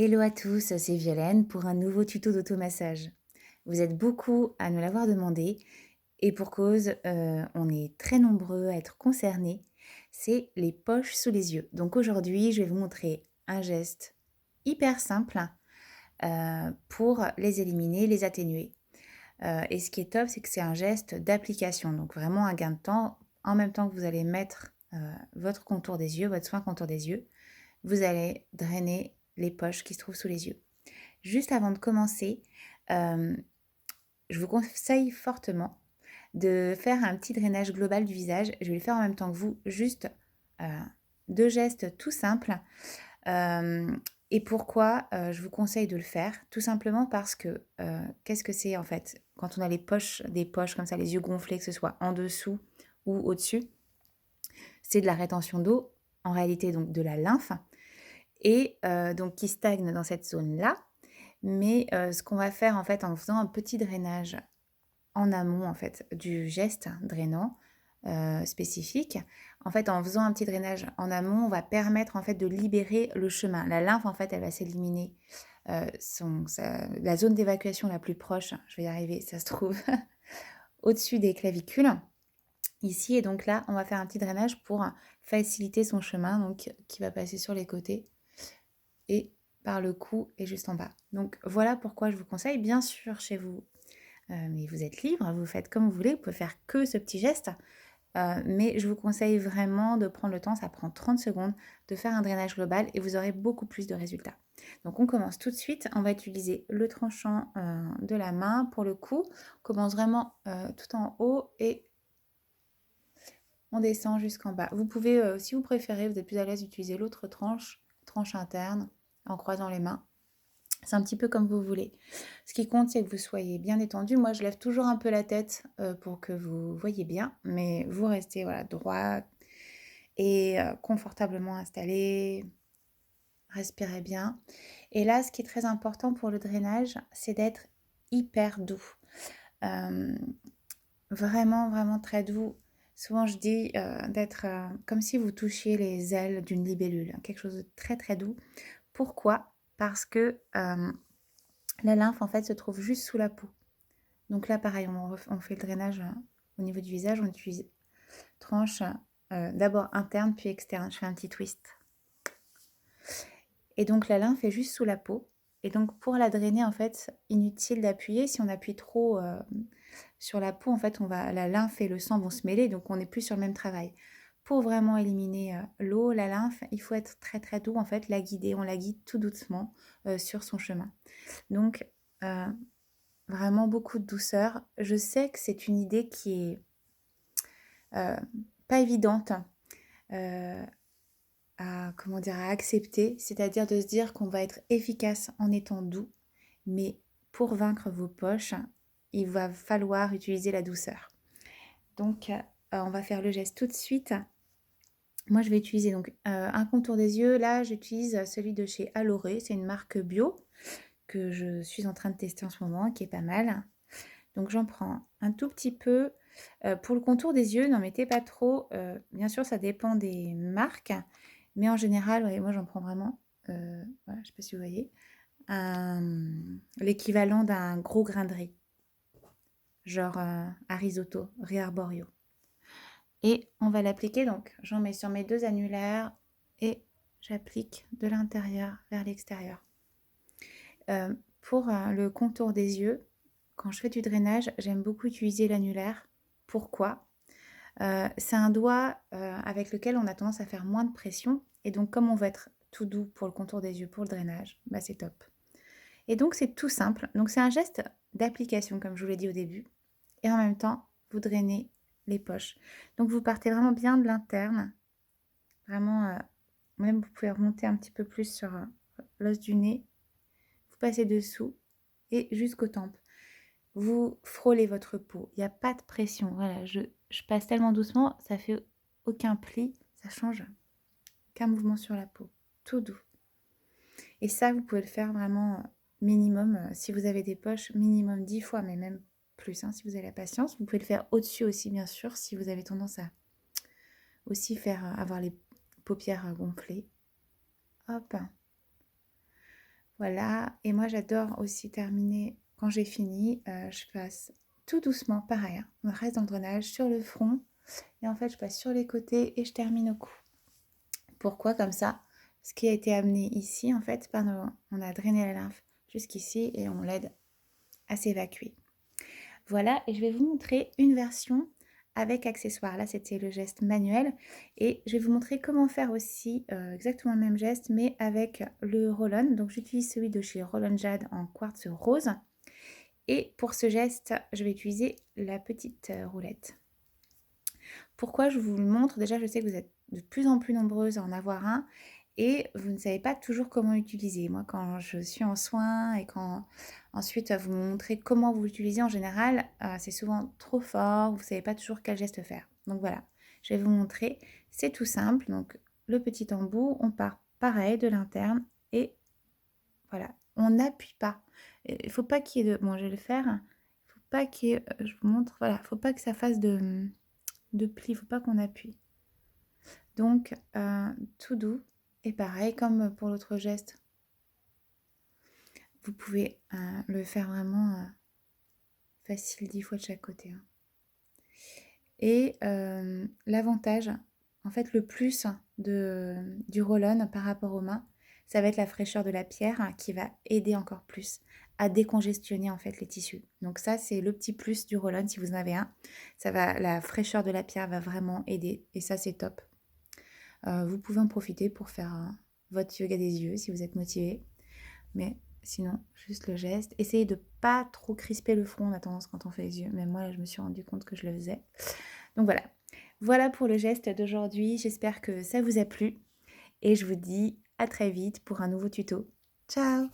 Hello à tous, c'est Violaine pour un nouveau tuto d'automassage. Vous êtes beaucoup à nous l'avoir demandé et pour cause, on est très nombreux à être concernés, c'est les poches sous les yeux. Donc aujourd'hui, je vais vous montrer un geste hyper simple, pour les éliminer, les atténuer. Et ce qui est top, c'est que c'est un geste d'application, donc vraiment un gain de temps. En même temps que vous allez mettre, votre contour des yeux, votre soin contour des yeux, vous allez drainer les poches qui se trouvent sous les yeux. Juste avant de commencer, je vous conseille fortement de faire un petit drainage global du visage. Je vais le faire en même temps que vous, juste, heu, 2 gestes tout simples. Hem et pourquoi, je vous conseille de le faire? Tout simplement parce que, qu'est-ce que c'est en fait? Quand on a des poches comme ça, les yeux gonflés, que ce soit en dessous ou au-dessus, c'est de la rétention d'eau, en réalité donc de la lymphe et donc qui stagne dans cette zone-là. Mais ce qu'on va faire en fait en faisant un petit drainage en amont en fait du geste drainant, spécifique, en fait en faisant un petit drainage en amont, on va permettre en fait de libérer le chemin. La lymphe en fait, elle va s'éliminer, son sa la zone d'évacuation la plus proche, je vais y arriver, ça se trouve au-dessus des clavicules, ici et donc là, on va faire un petit drainage pour faciliter son chemin donc qui va passer sur les côtés et par le cou et juste en bas. Donc voilà pourquoi je vous conseille, bien sûr chez vous, mais vous êtes libre, vous faites comme vous voulez, vous pouvez faire que ce petit geste, mais je vous conseille vraiment de prendre le temps, ça prend 30 secondes, de faire un drainage global et vous aurez beaucoup plus de résultats. Donc on commence tout de suite, on va utiliser le tranchant, de la main pour le cou. On commence vraiment, tout en haut et on descend jusqu'en bas. Vous pouvez, si vous préférez, vous êtes plus à l'aise, utiliser l'autre tranche interne, en croisant les mains. C'est un petit peu comme vous voulez. Ce qui compte, c'est que vous soyez bien détendu. Moi, je lève toujours un peu la tête, pour que vous voyez bien, mais vous restez, voilà, droit et confortablement installé. Respirez bien et là, ce qui est très important pour le drainage, c'est d'être hyper doux. Hem, Vraiment, vraiment très doux. Souvent, je dis, d'être, comme si vous touchiez les ailes d'une libellule, hein, quelque chose de très, très doux. Pourquoi? Parce que, la lymphe, en fait, se trouve juste sous la peau. Donc là, pareil, on fait le drainage, au niveau du visage, on utilise tranche, d'abord interne puis externe. Je fais un petit twist et donc la lymphe est juste sous la peau et donc pour la drainer, en fait, inutile d'appuyer. Si on appuie trop, sur la peau, en fait, on va la lymphe et le sang vont se mêler, donc on n'est plus sur le même travail. Pour vraiment éliminer, l'eau, la lymphe, il faut être très, très doux, en fait, la guider. On la guide tout doucement, sur son chemin. Donc, heu vraiment beaucoup de douceur. Je sais que c'est une idée qui est, heu, pas évidente, heu, à comment dire? À accepter. C'est-à-dire de se dire qu'on va être efficace en étant doux, mais pour vaincre vos poches, il va falloir utiliser la douceur. Donc, on va faire le geste tout de suite. Moi, je vais utiliser donc, un contour des yeux. Là, j'utilise celui de chez Aloré. C'est une marque bio que je suis en train de tester en ce moment, qui est pas mal. Donc j'en prends un tout petit peu. Pour le contour des yeux, n'en mettez pas trop, bien sûr ça dépend des marques, mais en général, ouais, moi j'en prends vraiment, voilà, je sais pas si vous voyez, l'équivalent d'un gros grain de riz, genre, à risotto, riz arborio et on va l'appliquer donc j'en mets sur mes 2 annulaires et j'applique de l'intérieur vers l'extérieur. Pour, le contour des yeux, quand je fais du drainage, j'aime beaucoup utiliser l'annulaire. Pourquoi? C'est un doigt, avec lequel on a tendance à faire moins de pression et donc comme on veut être tout doux pour le contour des yeux, pour le drainage, bah, c'est top et donc c'est tout simple. Donc c'est un geste d'application comme je vous l'ai dit au début et en même temps, vous drainez les poches. Donc vous partez vraiment bien de l'interne, vraiment, même vous pouvez remonter un petit peu plus sur, l'os du nez. Vous passez dessous et jusqu'aux tempes. Vous frôlez votre peau, il y a pas de pression. Voilà, je passe tellement doucement, ça fait aucun pli, ça change aucun mouvement sur la peau, tout doux. Et ça, vous pouvez le faire vraiment, minimum, si vous avez des poches, minimum 10 fois, mais même plus, hein, si vous avez la patience. Vous pouvez le faire au-dessus aussi, bien sûr, si vous avez tendance à aussi avoir les paupières, gonflées. Hop, Voilà, et moi j'adore aussi terminer quand j'ai fini, je passe tout doucement, pareil, hein, on reste dans le drainage sur le front et en fait je passe sur les côtés et je termine au cou. Pourquoi comme ça? Ce qui a été amené ici en fait par on a drainé la lymphe jusqu'ici et on l'aide à s'évacuer. Voilà, et je vais vous montrer une version avec accessoires. Là, c'était le geste manuel et je vais vous montrer comment faire aussi exactement le même geste mais avec le roll-on. Donc j'utilise celui de chez Roll-on Jade en quartz rose et pour ce geste, je vais utiliser la petite roulette. Pourquoi je vous le montre? Déjà, je sais que vous êtes de plus en plus nombreuses à en avoir un et vous ne savez pas toujours comment l'utiliser. Moi, quand je suis en soins et quand ensuite vous me montrez comment vous l'utilisez en général, c'est souvent trop fort, vous ne savez pas toujours quel geste faire. Donc voilà, je vais vous montrer. C'est tout simple. Donc le petit embout, on part pareil de l'interne et voilà, on n'appuie pas. Il ne faut pas qu'il y ait de... Bon, je vais le faire. Il ne faut pas qu'il y ait... Je vous montre. Voilà, il ne faut pas que ça fasse de pli, il ne faut pas qu'on appuie. Donc, tout doux. Et pareil, comme pour l'autre geste, vous pouvez le faire vraiment facile 10 fois de chaque côté. Hein. Et l'avantage, en fait, le plus du roll-on par rapport aux mains, ça va être la fraîcheur de la pierre qui va aider encore plus à décongestionner en fait les tissus. Donc ça, c'est le petit plus du roll-on si vous en avez un. La fraîcheur de la pierre va vraiment aider et ça, c'est top. Vous pouvez en profiter pour faire votre yoga des yeux si vous êtes motivé. Mais sinon, juste le geste. Essayez de pas trop crisper le front, on a tendance quand on fait les yeux. Même moi, là, je me suis rendu compte que je le faisais. Donc voilà. Voilà pour le geste d'aujourd'hui. J'espère que ça vous a plu. Et je vous dis à très vite pour un nouveau tuto. Ciao!